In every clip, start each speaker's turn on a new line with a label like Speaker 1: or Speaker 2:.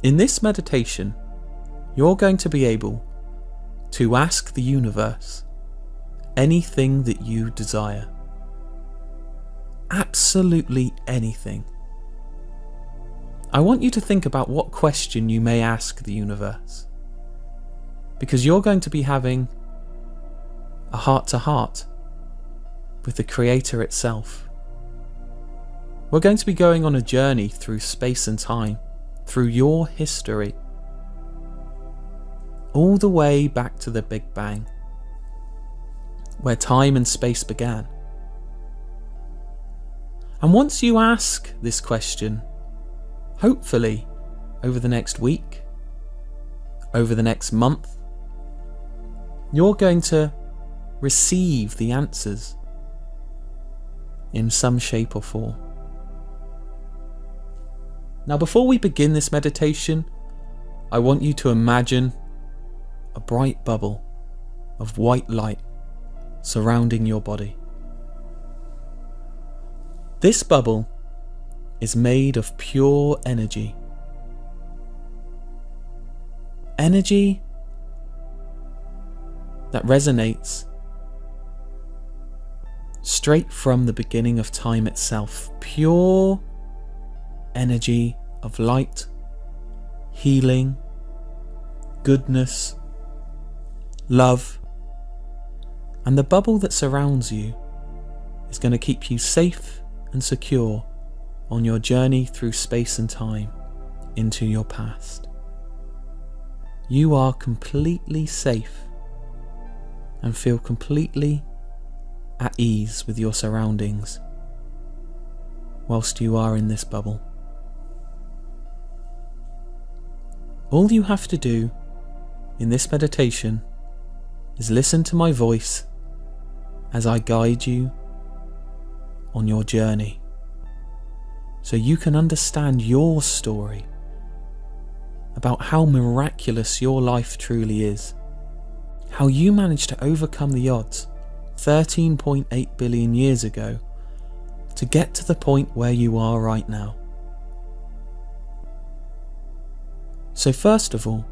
Speaker 1: In this meditation, you're going to be able to ask the universe anything that you desire. Absolutely anything. I want you to think about what question you may ask the universe, because you're going to be having a heart-to-heart with the Creator itself. We're going to be going on a journey through space and time, through your history, all the way back to the Big Bang, where time and space began. And once you ask this question, hopefully over the next week, over the next month, you're going to receive the answers in some shape or form. Now, before we begin this meditation, I want you to imagine a bright bubble of white light surrounding your body. This bubble is made of pure energy. Energy that resonates straight from the beginning of time itself. Pure energy of light, healing, goodness, love. And the bubble that surrounds you is going to keep you safe and secure on your journey through space and time into your past. You are completely safe and feel completely at ease with your surroundings whilst you are in this bubble. All you have to do in this meditation is listen to my voice as I guide you on your journey, so you can understand your story about how miraculous your life truly is, how you managed to overcome the odds 13.8 billion years ago to get to the point where you are right now. So first of all,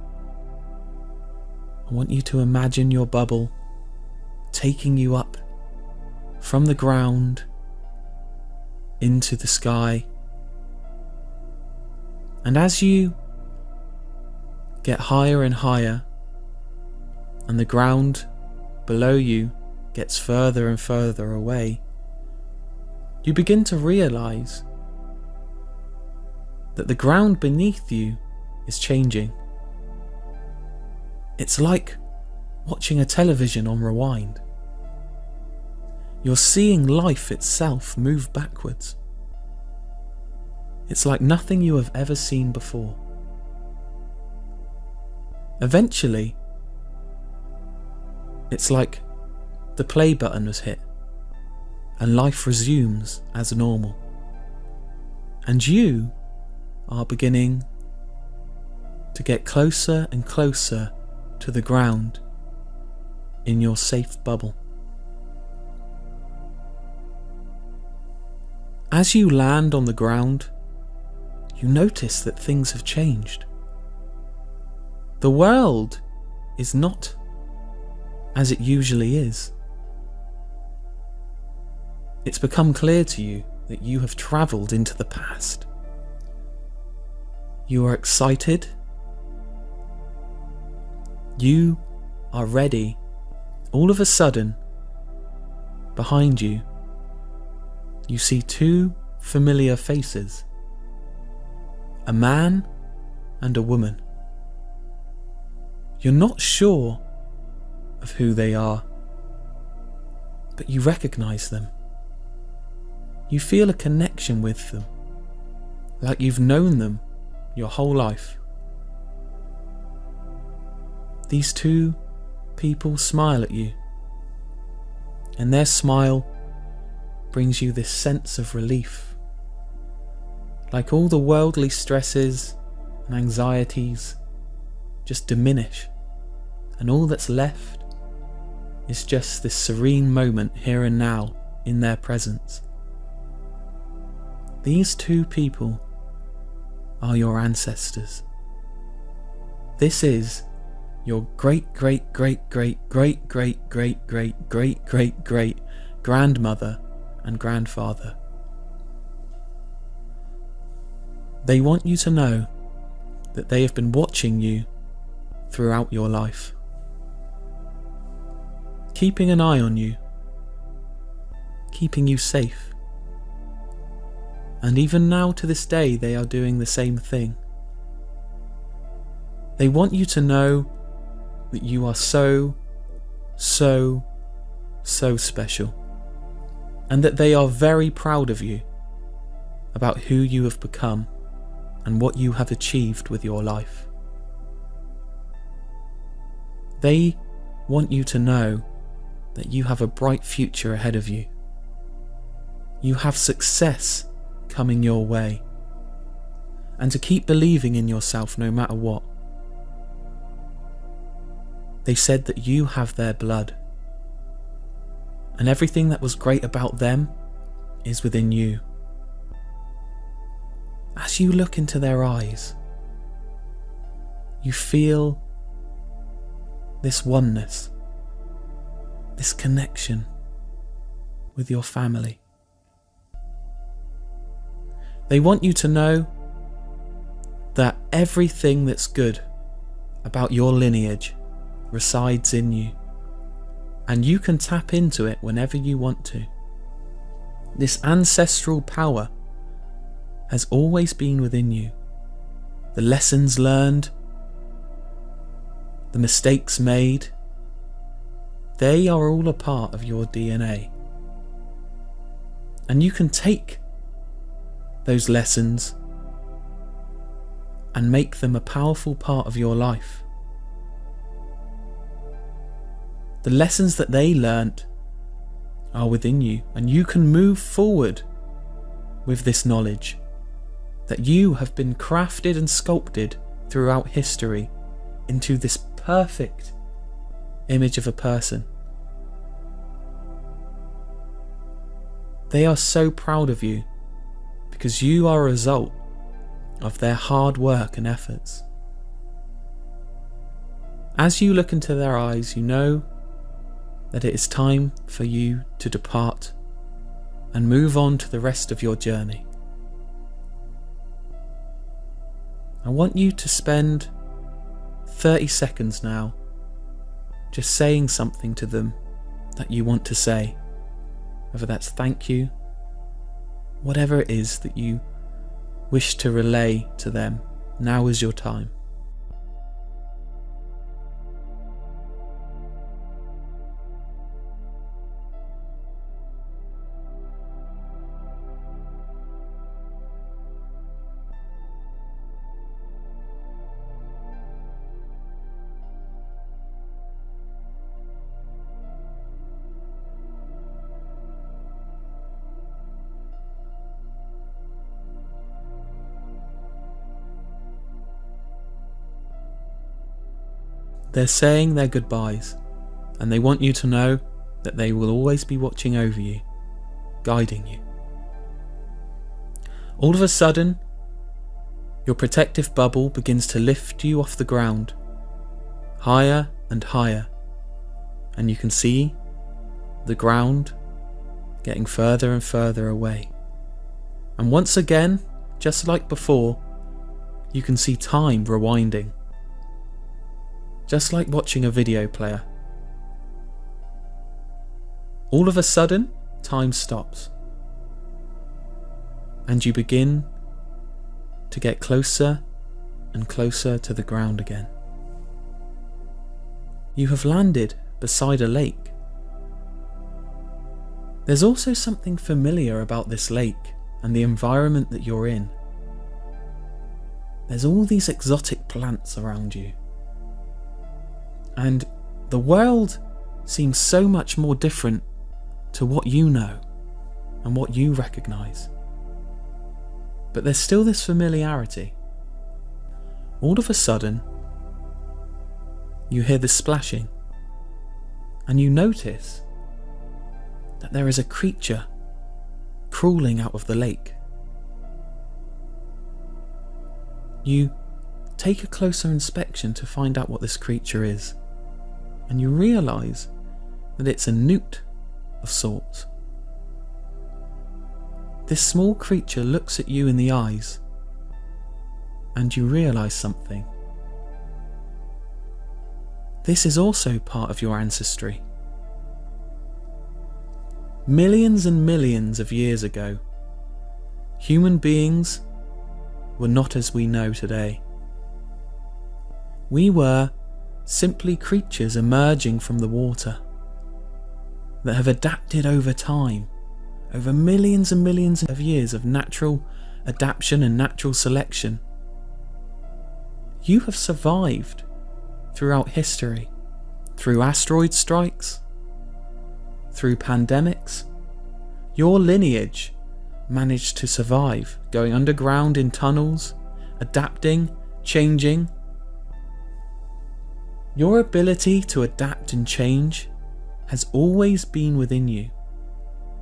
Speaker 1: I want you to imagine your bubble taking you up from the ground into the sky. And as you get higher and higher, and the ground below you gets further and further away, you begin to realize that the ground beneath you is changing. It's like watching a television on rewind. You're seeing life itself move backwards. It's like nothing you have ever seen before. Eventually, it's like the play button was hit and life resumes as normal. And you are beginning to get closer and closer to the ground in your safe bubble. As you land on the ground, you notice that things have changed. The world is not as it usually is. It's become clear to you that you have travelled into the past. You are excited. You are ready. All of a sudden, behind you, you see two familiar faces. A man and a woman. You're not sure of who they are, but you recognize them. You feel a connection with them, like you've known them your whole life. These two people smile at you, and their smile brings you this sense of relief, like all the worldly stresses and anxieties just diminish, and all that's left is just this serene moment here and now in their presence. These two people are your ancestors. this is your great great great great great great great great great great great grandmother and grandfather. They want you to know that they have been watching you throughout your life, keeping an eye on you, keeping you safe. And even now to this day they are doing the same thing. They want you to know that you are so special, and that they are very proud of you about who you have become and what you have achieved with your life. They want you to know that you have a bright future ahead of you. You have success coming your way, and to keep believing in yourself no matter what. They said that you have their blood, and everything that was great about them is within you. As you look into their eyes, you feel this oneness, this connection with your family. They want you to know that everything that's good about your lineage resides in you, and you can tap into it whenever you want to. This ancestral power has always been within you. The lessons learned, the mistakes made, they are all a part of your DNA. And you can take those lessons and make them a powerful part of your life. The lessons that they learnt are within you, and you can move forward with this knowledge that you have been crafted and sculpted throughout history into this perfect image of a person. They are so proud of you because you are a result of their hard work and efforts. As you look into their eyes, you know that it is time for you to depart and move on to the rest of your journey. I want you to spend 30 seconds now just saying something to them that you want to say, whether that's thank you, whatever it is that you wish to relay to them. Now is your time. They're saying their goodbyes, and they want you to know that they will always be watching over you, guiding you. All of a sudden, your protective bubble begins to lift you off the ground, higher and higher, and you can see the ground getting further and further away. And once again, just like before, you can see time rewinding, just like watching a video player. All of a sudden, time stops, and you begin to get closer and closer to the ground again. You have landed beside a lake. There's also something familiar about this lake and the environment that you're in. There's all these exotic plants around you. And the world seems so much more different to what you know and what you recognise. But there's still this familiarity. All of a sudden, you hear the splashing, and you notice that there is a creature crawling out of the lake. You take a closer inspection to find out what this creature is, and you realise that it's a newt of sorts. This small creature looks at you in the eyes, and you realise something. This is also part of your ancestry. Millions and millions of years ago, human beings were not as we know today. We were simply creatures emerging from the water that have adapted over time, over millions and millions of years of natural adaptation and natural selection. You have survived throughout history, through asteroid strikes, through pandemics. Your lineage managed to survive, going underground in tunnels, adapting, changing. Your ability to adapt and change has always been within you.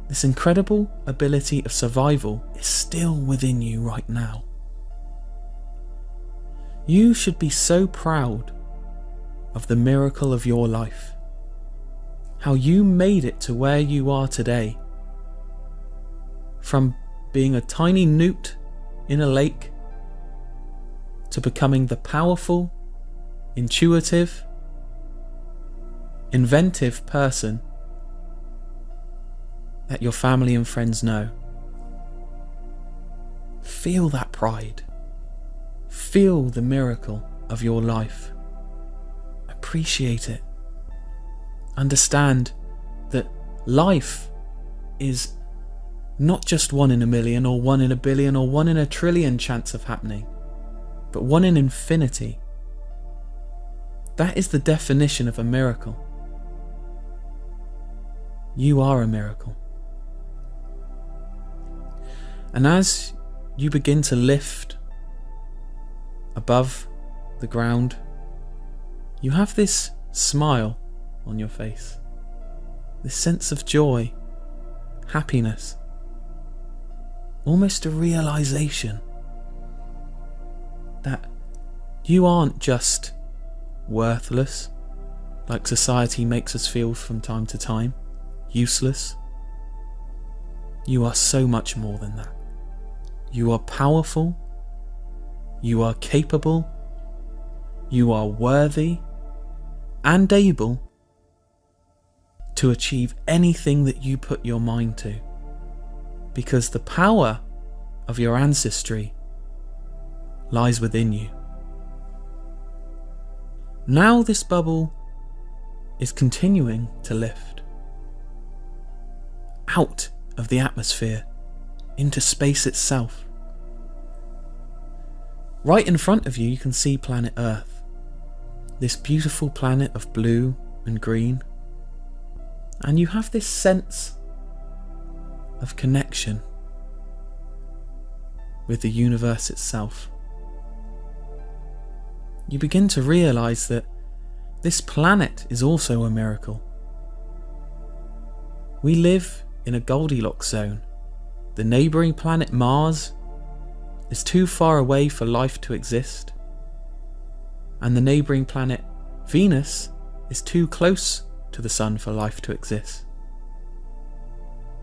Speaker 1: This incredible ability of survival is still within you right now. You should be so proud of the miracle of your life, how you made it to where you are today, from being a tiny newt in a lake to becoming the powerful, intuitive, inventive person that your family and friends know. Feel that pride. Feel the miracle of your life. Appreciate it. Understand that life is not just 1 in a million or 1 in a billion or 1 in a trillion chance of happening, but 1 in infinity. That is the definition of a miracle. You are a miracle. And as you begin to lift above the ground, you have this smile on your face, this sense of joy, happiness, almost a realization that you aren't just worthless, like society makes us feel from time to time, useless. You are so much more than that. You are powerful, you are capable, you are worthy and able to achieve anything that you put your mind to, because the power of your ancestry lies within you. Now this bubble is continuing to lift out of the atmosphere into space itself. Right in front of you, you can see planet Earth, this beautiful planet of blue and green, and you have this sense of connection with the universe itself. You begin to realize that this planet is also a miracle. We live in a Goldilocks zone. The neighbouring planet Mars is too far away for life to exist, and the neighbouring planet Venus is too close to the Sun for life to exist.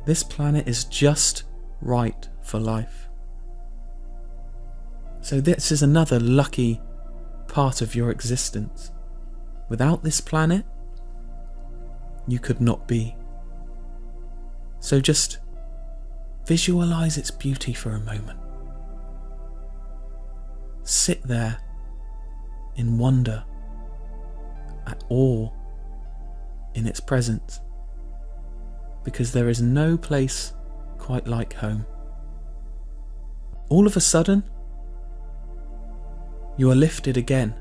Speaker 1: This planet is just right for life. So this is another lucky part of your existence. Without this planet, you could not be. So just visualize its beauty for a moment. Sit there in wonder, at awe in its presence, because there is no place quite like home. All of a sudden, you are lifted again,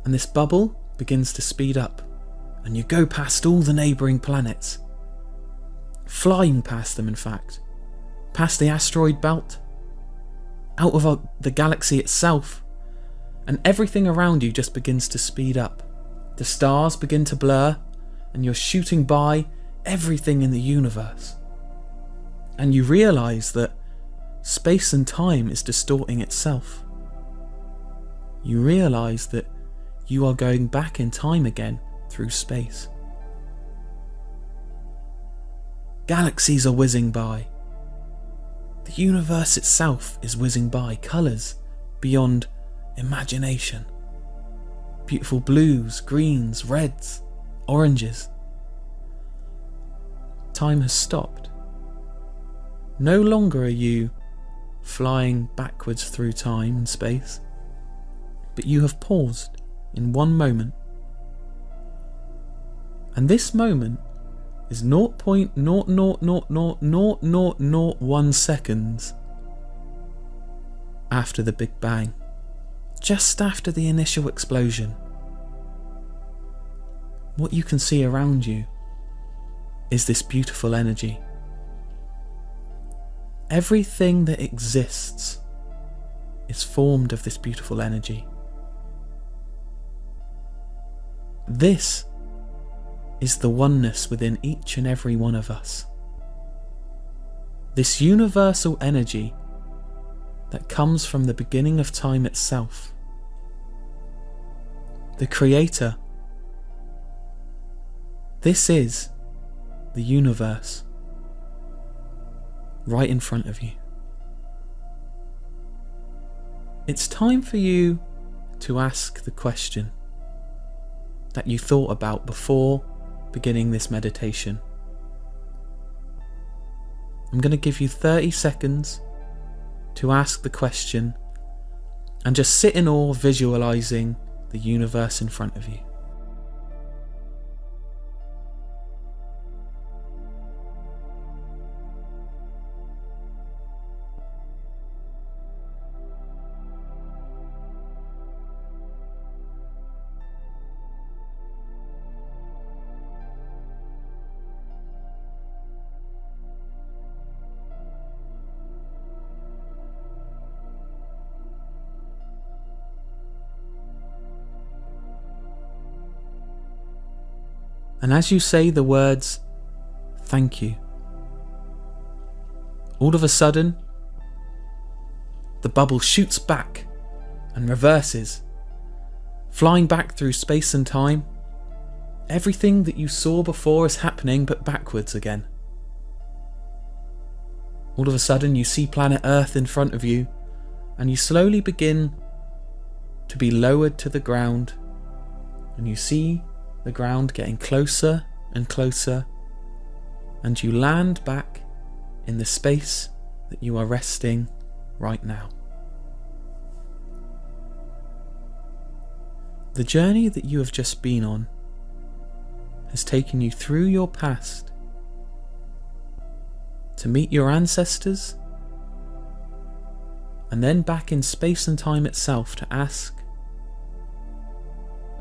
Speaker 1: and this bubble begins to speed up, and you go past all the neighbouring planets, flying past them in fact, past the asteroid belt, out of the galaxy itself, and everything around you just begins to speed up. The stars begin to blur, and you're shooting by everything in the universe. And you realise that space and time is distorting itself. you realise that you are going back in time again through space. Galaxies are whizzing by. The universe itself is whizzing by, colours beyond imagination. Beautiful blues, greens, reds, oranges. Time has stopped. No longer are you flying backwards through time and space, but you have paused in one moment. And this moment is 0.0000001 seconds after the Big Bang, just after the initial explosion. What you can see around you is this beautiful energy. Everything that exists is formed of this beautiful energy. This is the oneness within each and every one of us. This universal energy that comes from the beginning of time itself. The Creator. This is the universe right in front of you. It's time for you to ask the question that you thought about before beginning this meditation. I'm going to give you 30 seconds to ask the question and just sit in awe, visualizing the universe in front of you. And as you say the words, thank you, all of a sudden, the bubble shoots back and reverses, flying back through space and time. Everything that you saw before is happening, but backwards again. All of a sudden, you see planet Earth in front of you, and you slowly begin to be lowered to the ground, and you see the ground getting closer and closer, and you land back in the space that you are resting right now. The journey that you have just been on has taken you through your past to meet your ancestors, and then back in space and time itself to ask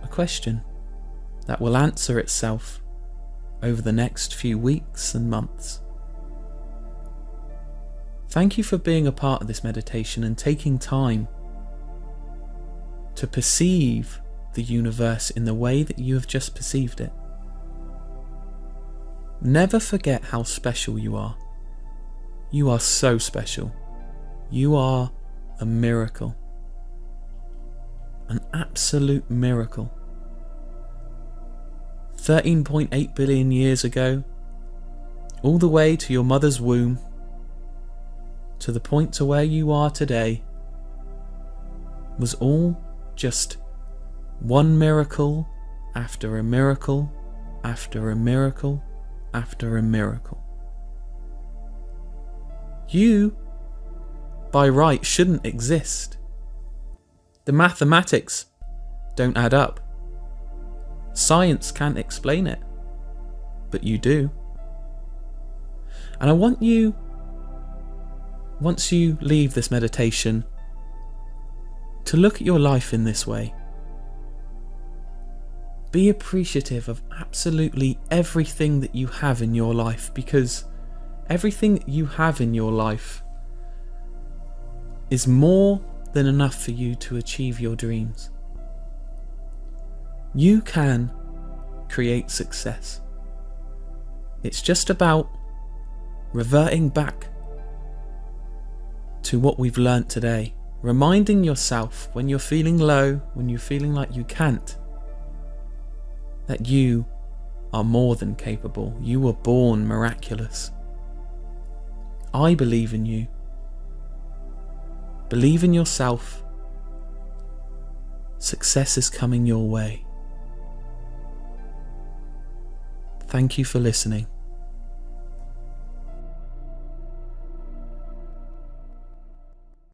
Speaker 1: a question that will answer itself over the next few weeks and months. Thank you for being a part of this meditation and taking time to perceive the universe in the way that you have just perceived it. Never forget how special you are. You are so special. You are a miracle. An absolute miracle. 13.8 billion years ago, all the way to your mother's womb, to the point to where you are today, was all just one miracle after a miracle after a miracle after a miracle. You, by right, shouldn't exist. The mathematics don't add up. Science can't explain it, but you do. And I want you, once you leave this meditation, to look at your life in this way. Be appreciative of absolutely everything that you have in your life, because everything that you have in your life is more than enough for you to achieve your dreams. You can create success. It's just about reverting back to what we've learnt today reminding yourself when you're feeling low, when you're feeling like you can't, that you are more than capable. You were born miraculous. I believe in you. Believe in yourself. Success is coming your way. Thank you for listening.